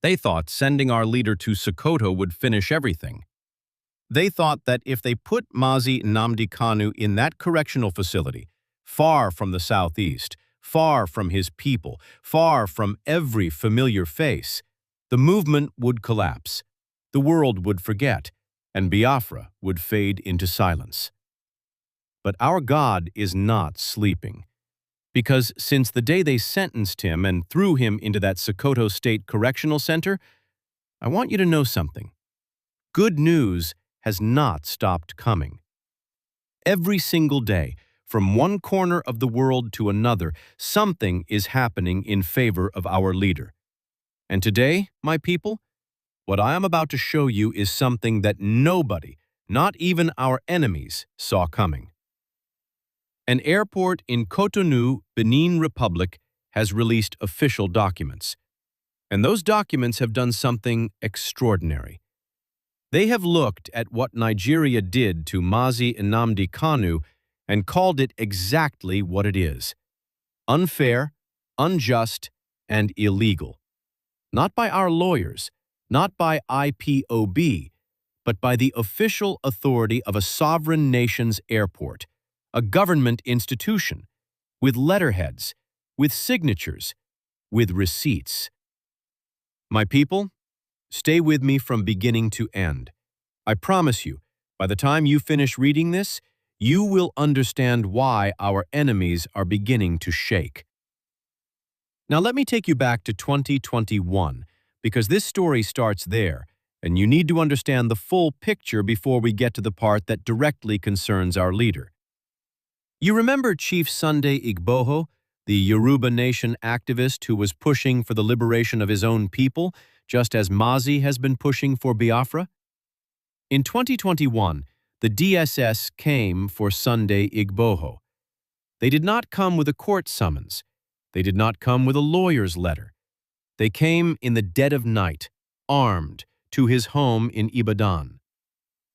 They thought sending our leader to Sokoto would finish everything. They thought that if they put Mazi Nnamdi Kanu in that correctional facility, far from the southeast, far from his people, far from every familiar face, the movement would collapse, the world would forget, and Biafra would fade into silence. But our God is not sleeping, because since the day they sentenced him and threw him into that Sokoto State Correctional Center, I want you to know something. Good news has not stopped coming. Every single day, from one corner of the world to another, something is happening in favor of our leader. And today, my people, what I am about to show you is something that nobody, not even our enemies, saw coming. An airport in Cotonou, Benin Republic, has released official documents. And those documents have done something extraordinary. They have looked at what Nigeria did to Mazi Nnamdi Kanu and called it exactly what it is: unfair, unjust, and illegal. Not by our lawyers, not by IPOB, but by the official authority of a sovereign nation's airport, a government institution, with letterheads, with signatures, with receipts. My people, stay with me from beginning to end. I promise you, by the time you finish reading this, you will understand why our enemies are beginning to shake. Now let me take you back to 2021, because this story starts there, and you need to understand the full picture before we get to the part that directly concerns our leader. You remember Chief Sunday Igboho, the Yoruba nation activist who was pushing for the liberation of his own people, just as Mazi has been pushing for Biafra? In 2021, the DSS came for Sunday Igboho. They did not come with a court summons. They did not come with a lawyer's letter. They came in the dead of night, armed, to his home in Ibadan.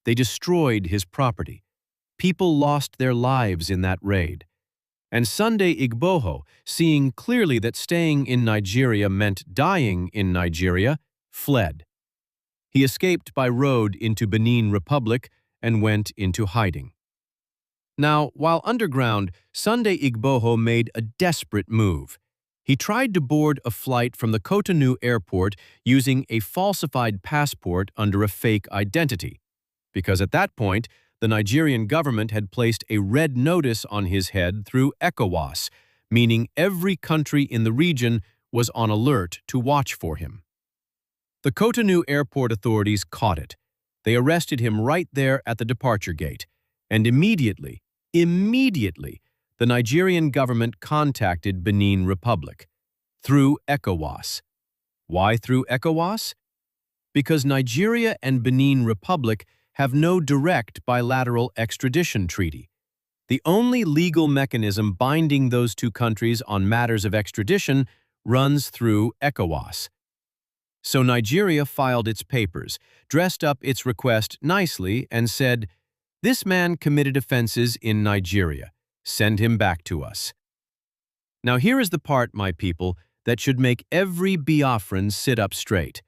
They destroyed his property. People lost their lives in that raid. And Sunday Igboho, seeing clearly that staying in Nigeria meant dying in Nigeria, fled. He escaped by road into Benin Republic and went into hiding. Now, while underground, Sunday Igboho made a desperate move. He tried to board a flight from the Cotonou airport using a falsified passport under a fake identity, because at that point, the Nigerian government had placed a red notice on his head through ECOWAS, meaning every country in the region was on alert to watch for him. The Cotonou airport authorities caught it. They arrested him right there at the departure gate, and immediately, the Nigerian government contacted Benin Republic through ECOWAS. Why through ECOWAS? Because Nigeria and Benin Republic have no direct bilateral extradition treaty. The only legal mechanism binding those two countries on matters of extradition runs through ECOWAS. So Nigeria filed its papers, dressed up its request nicely, and said, "This man committed offenses in Nigeria. Send him back to us." Now here is the part, my people, that should make every Biafran sit up straight.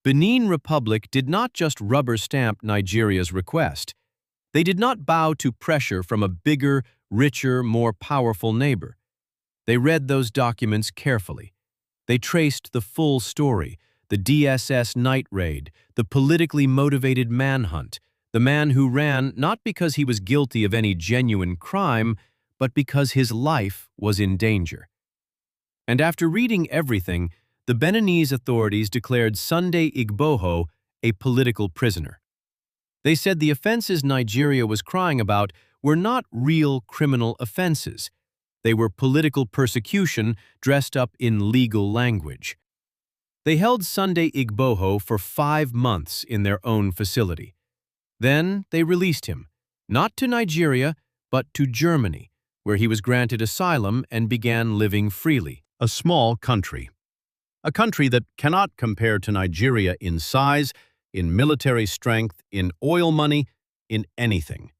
Benin Republic did not just rubber-stamp Nigeria's request. They did not bow to pressure from a bigger, richer, more powerful neighbor. They read those documents carefully. They traced the full story, the DSS night raid, the politically motivated manhunt, the man who ran not because he was guilty of any genuine crime, but because his life was in danger. And after reading everything, the Beninese authorities declared Sunday Igboho a political prisoner. They said the offenses Nigeria was crying about were not real criminal offenses. They were political persecution dressed up in legal language. They held Sunday Igboho for 5 months in their own facility. Then they released him, not to Nigeria, but to Germany, where he was granted asylum and began living freely. A small country. A country that cannot compare to Nigeria in size, in military strength, in oil money, in anything.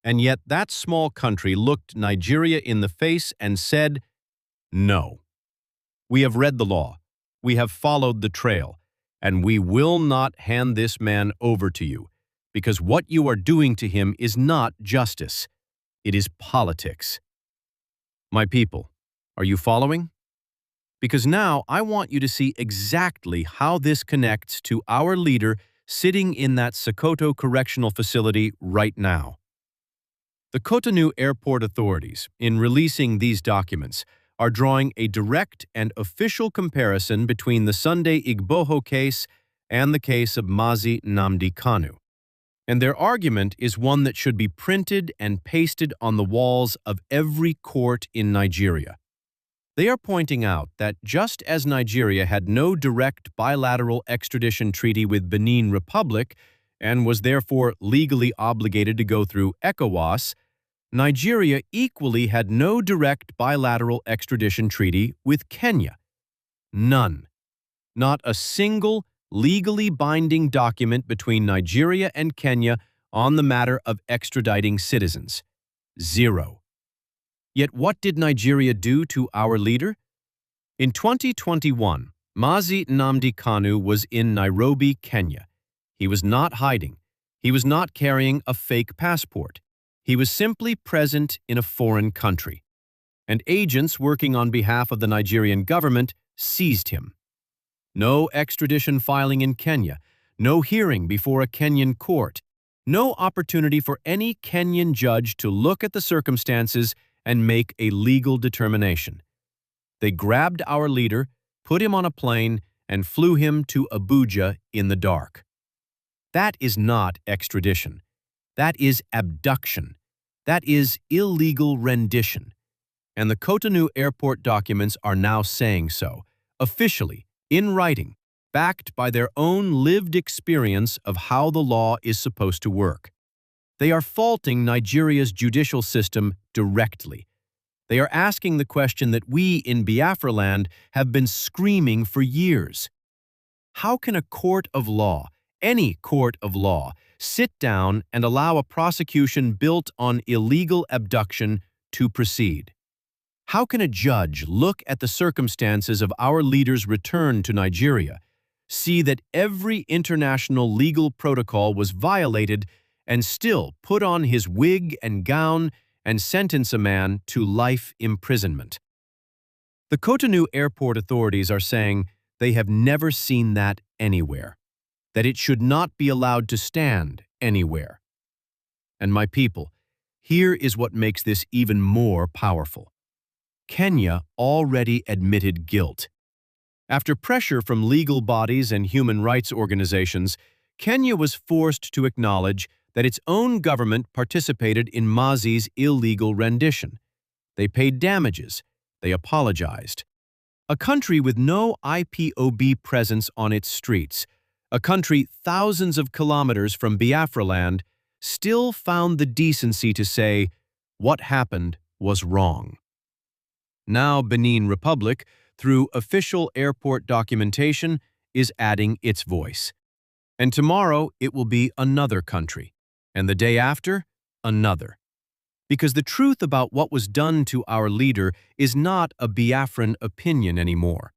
And yet that small country looked Nigeria in the face and said, "No. We have read the law. we have followed the trail, and we will not hand this man over to you, because what you are doing to him is not justice. It is politics. My people, are you following? Because now I want you to see exactly how this connects to our leader sitting in that Sokoto Correctional Facility right now. The Cotonou airport authorities, in releasing these documents, are drawing a direct and official comparison between the Sunday Igboho case and the case of Mazi Nnamdi Kanu. And their argument is one that should be printed and pasted on the walls of every court in Nigeria. They are pointing out that just as Nigeria had no direct bilateral extradition treaty with Benin Republic and was therefore legally obligated to go through ECOWAS, Nigeria equally had no direct bilateral extradition treaty with Kenya. None. Not a single legally binding document between Nigeria and Kenya on the matter of extraditing citizens. Zero. Yet what did Nigeria do to our leader? In 2021, Mazi Nnamdi Kanu was in Nairobi, Kenya. He was not hiding. He was not carrying a fake passport. He was simply present in a foreign country. And agents working on behalf of the Nigerian government seized him. No extradition filing in Kenya, no hearing before a Kenyan court, no opportunity for any Kenyan judge to look at the circumstances and make a legal determination. They grabbed our leader, put him on a plane, and flew him to Abuja in the dark. That is not extradition. That is abduction. That is illegal rendition. And the Cotonou airport documents are now saying so, officially, in writing, backed by their own lived experience of how the law is supposed to work. They are faulting Nigeria's judicial system directly. They are asking the question that we in Biafra land have been screaming for years. How can a court of law, any court of law, sit down and allow a prosecution built on illegal abduction to proceed? How can a judge look at the circumstances of our leader's return to Nigeria, see that every international legal protocol was violated, and still put on his wig and gown and sentence a man to life imprisonment? The Cotonou airport authorities are saying they have never seen that anywhere, that it should not be allowed to stand anywhere. And my people, here is what makes this even more powerful. Kenya already admitted guilt. After pressure from legal bodies and human rights organizations, Kenya was forced to acknowledge that its own government participated in Mazi's illegal rendition. They paid damages. They apologized. A country with no IPOB presence on its streets, a country thousands of kilometers from Biafra land, still found the decency to say, what happened was wrong. Now Benin Republic, through official airport documentation, is adding its voice. And tomorrow it will be another country, and the day after, another. Because the truth about what was done to our leader is not a Biafran opinion anymore.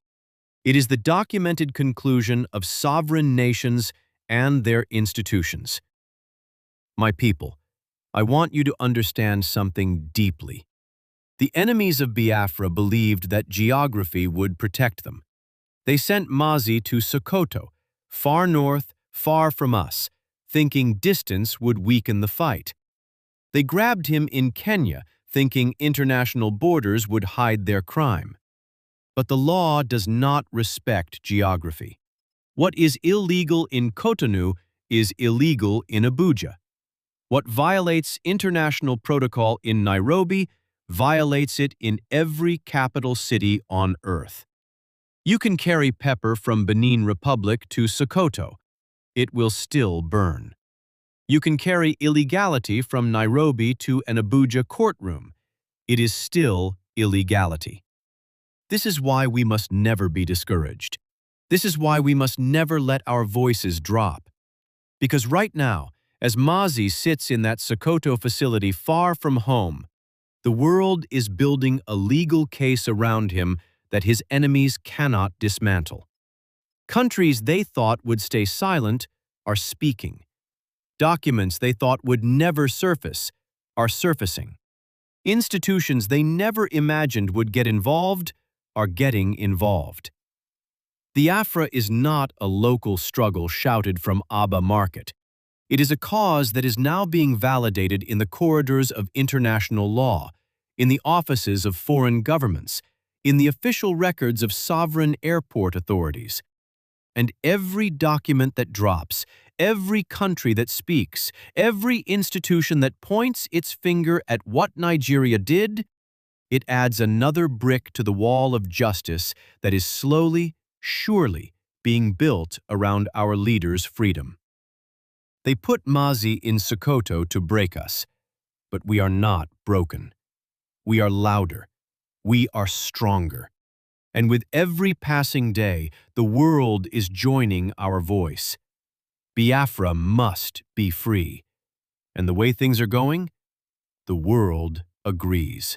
It is the documented conclusion of sovereign nations and their institutions. My people, I want you to understand something deeply. The enemies of Biafra believed that geography would protect them. They sent Mazi to Sokoto, far north, far from us, thinking distance would weaken the fight. They grabbed him in Kenya, thinking international borders would hide their crime. But the law does not respect geography. What is illegal in Cotonou is illegal in Abuja. What violates international protocol in Nairobi violates it in every capital city on earth. You can carry pepper from Benin Republic to Sokoto. It will still burn. You can carry illegality from Nairobi to an Abuja courtroom. It is still illegality. This is why we must never be discouraged. This is why we must never let our voices drop. Because right now, as Mazi sits in that Sokoto facility far from home, the world is building a legal case around him that his enemies cannot dismantle. Countries they thought would stay silent are speaking. Documents they thought would never surface are surfacing. Institutions they never imagined would get involved are getting involved. Biafra is not a local struggle shouted from Aba Market. It is a cause that is now being validated in the corridors of international law, in the offices of foreign governments, in the official records of sovereign airport authorities. And every document that drops, every country that speaks, every institution that points its finger at what Nigeria did, it adds another brick to the wall of justice that is slowly, surely being built around our leaders' freedom. They put Mazi in Sokoto to break us, but we are not broken. We are louder. We are stronger. And with every passing day, the world is joining our voice. Biafra must be free. And the way things are going, the world agrees.